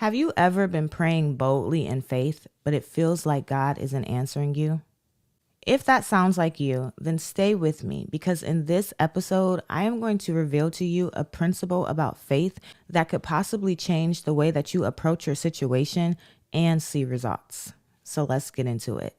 Have you ever been praying boldly in faith, but it feels like God isn't answering you? If that sounds like you, then stay with me because in this episode, I am going to reveal to you a principle about faith that could possibly change the way that you approach your situation and see results. So let's get into it.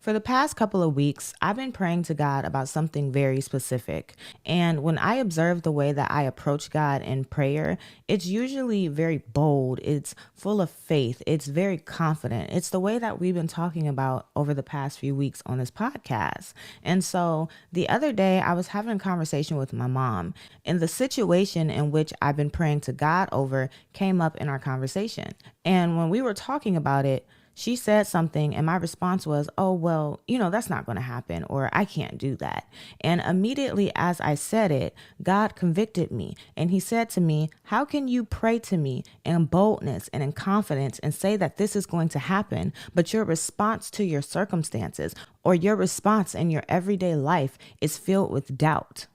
For the past couple of weeks, I've been praying to God about something very specific. And when I observe the way that I approach God in prayer, it's usually very bold. It's full of faith. It's very confident. It's the way that we've been talking about over the past few weeks on this podcast. And so the other day, I was having a conversation with my mom, and the situation in which I've been praying to God over came up in our conversation. And when we were talking about it, she said something and my response was, oh, well, that's not going to happen, or I can't do that. And immediately as I said it, God convicted me and he said to me, how can you pray to me in boldness and in confidence and say that this is going to happen, but your response to your circumstances or your response in your everyday life is filled with doubt?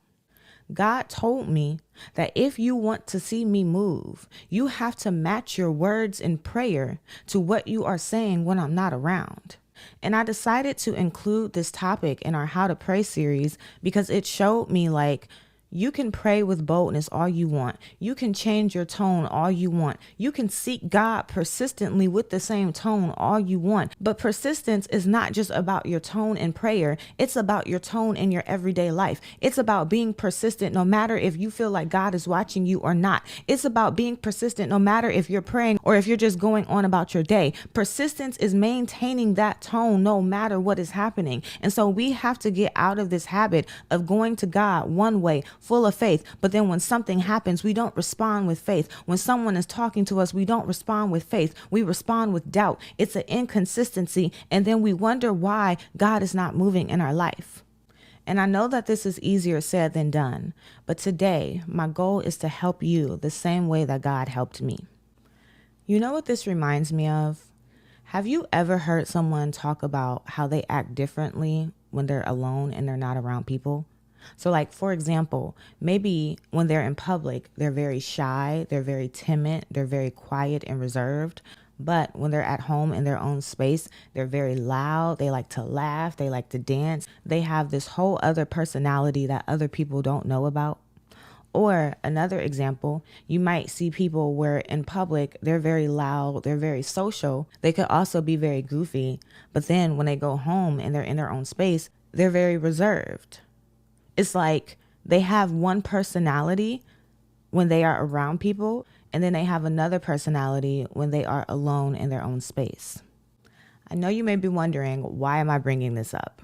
God told me that if you want to see me move, you have to match your words in prayer to what you are saying when I'm not around. And I decided to include this topic in our How to Pray series because it showed me you can pray with boldness all you want. You can change your tone all you want. You can seek God persistently with the same tone all you want. But persistence is not just about your tone in prayer. It's about your tone in your everyday life. It's about being persistent no matter if you feel like God is watching you or not. It's about being persistent no matter if you're praying or if you're just going on about your day. Persistence is maintaining that tone no matter what is happening. And so we have to get out of this habit of going to God one way, full of faith, but then when something happens, we don't respond with faith. When someone is talking to us, we don't respond with faith. We respond with doubt. It's an inconsistency, and then we wonder why God is not moving in our life. And I know that this is easier said than done, but today my goal is to help you the same way that God helped me. You know what this reminds me of? Have you ever heard someone talk about how they act differently when they're alone and they're not around people? So for example, maybe when they're in public, they're very shy, they're very timid, they're very quiet and reserved. But when they're at home in their own space, they're very loud. They like to laugh. They like to dance. They have this whole other personality that other people don't know about. Or another example, you might see people where in public, they're very loud, they're very social. They could also be very goofy. But then when they go home and they're in their own space, they're very reserved. It's like they have one personality when they are around people, and then they have another personality when they are alone in their own space. I know you may be wondering, why am I bringing this up?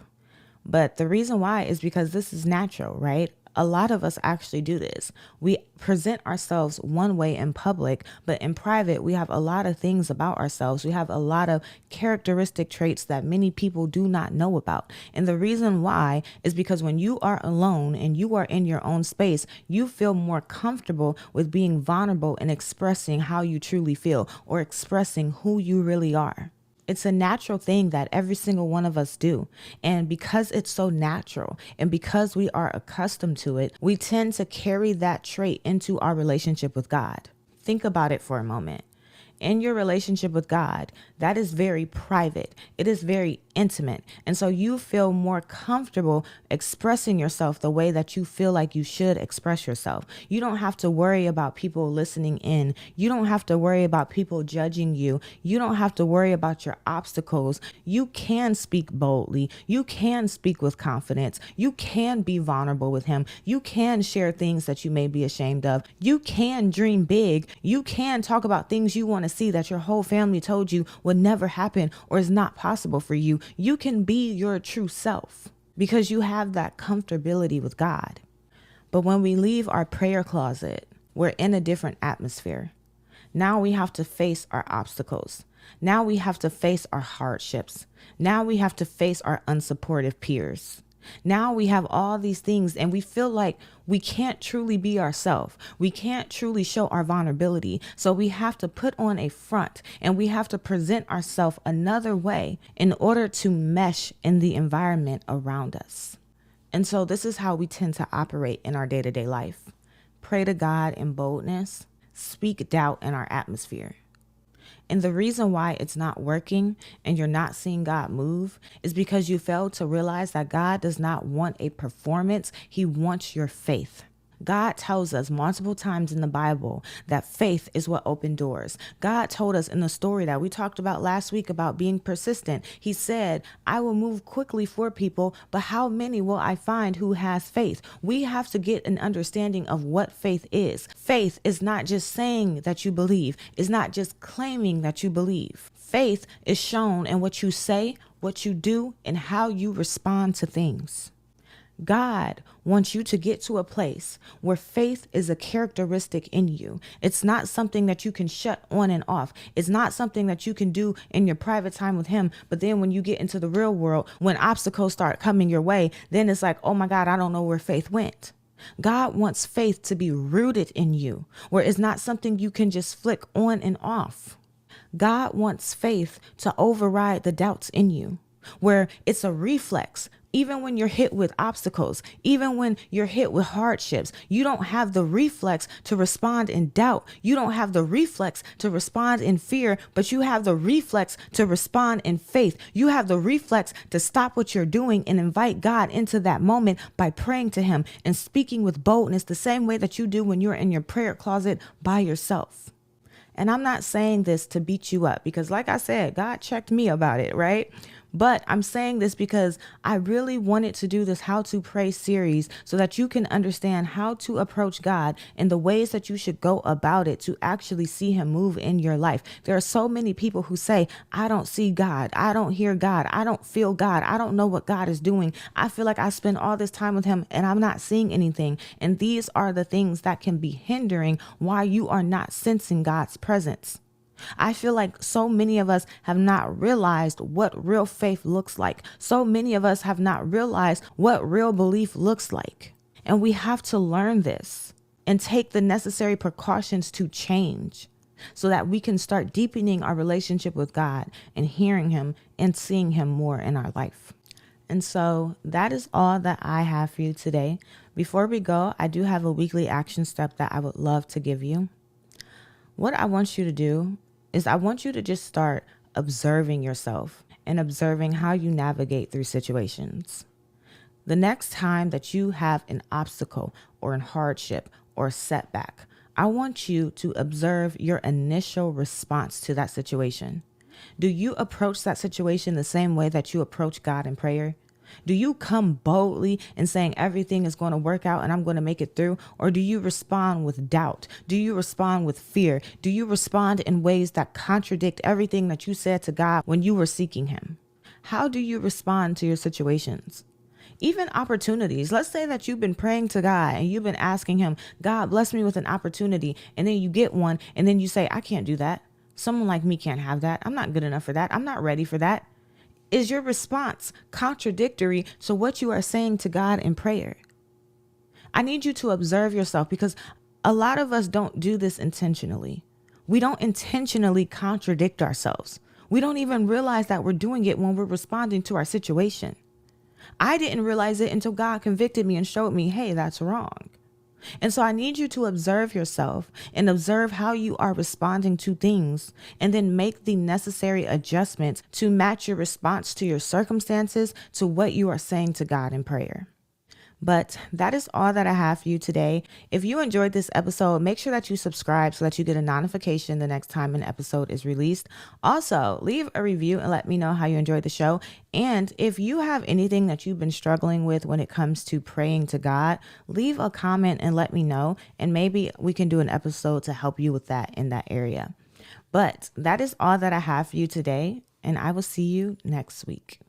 But the reason why is because this is natural, right? A lot of us actually do this. We present ourselves one way in public, but in private, we have a lot of things about ourselves. We have a lot of characteristic traits that many people do not know about. And the reason why is because when you are alone and you are in your own space, you feel more comfortable with being vulnerable and expressing how you truly feel or expressing who you really are. It's a natural thing that every single one of us do. And because it's so natural and because we are accustomed to it, we tend to carry that trait into our relationship with God. Think about it for a moment. In your relationship with God, that is very private. It is very intimate. And so you feel more comfortable expressing yourself the way that you feel like you should express yourself. You don't have to worry about people listening in. You don't have to worry about people judging you. You don't have to worry about your obstacles. You can speak boldly. You can speak with confidence. You can be vulnerable with him. You can share things that you may be ashamed of. You can dream big. You can talk about things you want to see that your whole family told you would never happen or is not possible for you. You can be your true self because you have that comfortability with God. But when we leave our prayer closet, we're in a different atmosphere. Now we have to face our obstacles. Now we have to face our hardships. Now we have to face our unsupportive peers. Now we have all these things and we feel like we can't truly be ourselves. We can't truly show our vulnerability. So we have to put on a front and we have to present ourselves another way in order to mesh in the environment around us. And so this is how we tend to operate in our day-to-day life. Pray to God in boldness, speak doubt in our atmosphere. And the reason why it's not working and you're not seeing God move is because you failed to realize that God does not want a performance. He wants your faith. God tells us multiple times in the Bible that faith is what opened doors. God told us in the story that we talked about last week about being persistent. He said, I will move quickly for people, but how many will I find who has faith? We have to get an understanding of what faith is. Faith is not just saying that you believe. It's not just claiming that you believe. Faith is shown in what you say, what you do, and how you respond to things. God wants you to get to a place where faith is a characteristic in you. It's not something that you can shut on and off. It's not something that you can do in your private time with him. But then when you get into the real world, when obstacles start coming your way, then it's like, oh my God, I don't know where faith went. God wants faith to be rooted in you, where it's not something you can just flick on and off. God wants faith to override the doubts in you, where it's a reflex. Even when you're hit with obstacles, even when you're hit with hardships, you don't have the reflex to respond in doubt. You don't have the reflex to respond in fear, but you have the reflex to respond in faith. You have the reflex to stop what you're doing and invite God into that moment by praying to him and speaking with boldness the same way that you do when you're in your prayer closet by yourself. And I'm not saying this to beat you up because, like I said, God checked me about it, right? But I'm saying this because I really wanted to do this How to Pray series so that you can understand how to approach God and the ways that you should go about it to actually see him move in your life. There are so many people who say, I don't see God. I don't hear God. I don't feel God. I don't know what God is doing. I feel like I spend all this time with him and I'm not seeing anything. And these are the things that can be hindering why you are not sensing God's presence. I feel like so many of us have not realized what real faith looks like. So many of us have not realized what real belief looks like. And we have to learn this and take the necessary precautions to change so that we can start deepening our relationship with God and hearing him and seeing him more in our life. And so that is all that I have for you today. Before we go, I do have a weekly action step that I would love to give you. What I want you to do is I want you to just start observing yourself and observing how you navigate through situations. The next time that you have an obstacle or a hardship or a setback, I want you to observe your initial response to that situation. Do you approach that situation the same way that you approach God in prayer? Do you come boldly and saying everything is going to work out and I'm going to make it through? Or do you respond with doubt? Do you respond with fear? Do you respond in ways that contradict everything that you said to God when you were seeking him? How do you respond to your situations? Even opportunities. Let's say that you've been praying to God and you've been asking him, God, bless me with an opportunity. And then you get one and then you say, I can't do that. Someone like me can't have that. I'm not good enough for that. I'm not ready for that. Is your response contradictory to what you are saying to God in prayer? I need you to observe yourself because a lot of us don't do this intentionally. We don't intentionally contradict ourselves. We don't even realize that we're doing it when we're responding to our situation. I didn't realize it until God convicted me and showed me, hey, that's wrong. And so I need you to observe yourself and observe how you are responding to things and then make the necessary adjustments to match your response to your circumstances to what you are saying to God in prayer. But that is all that I have for you today. If you enjoyed this episode, make sure that you subscribe so that you get a notification the next time an episode is released. Also, leave a review and let me know how you enjoyed the show. And if you have anything that you've been struggling with when it comes to praying to God, leave a comment and let me know. And maybe we can do an episode to help you with that in that area. But that is all that I have for you today. And I will see you next week.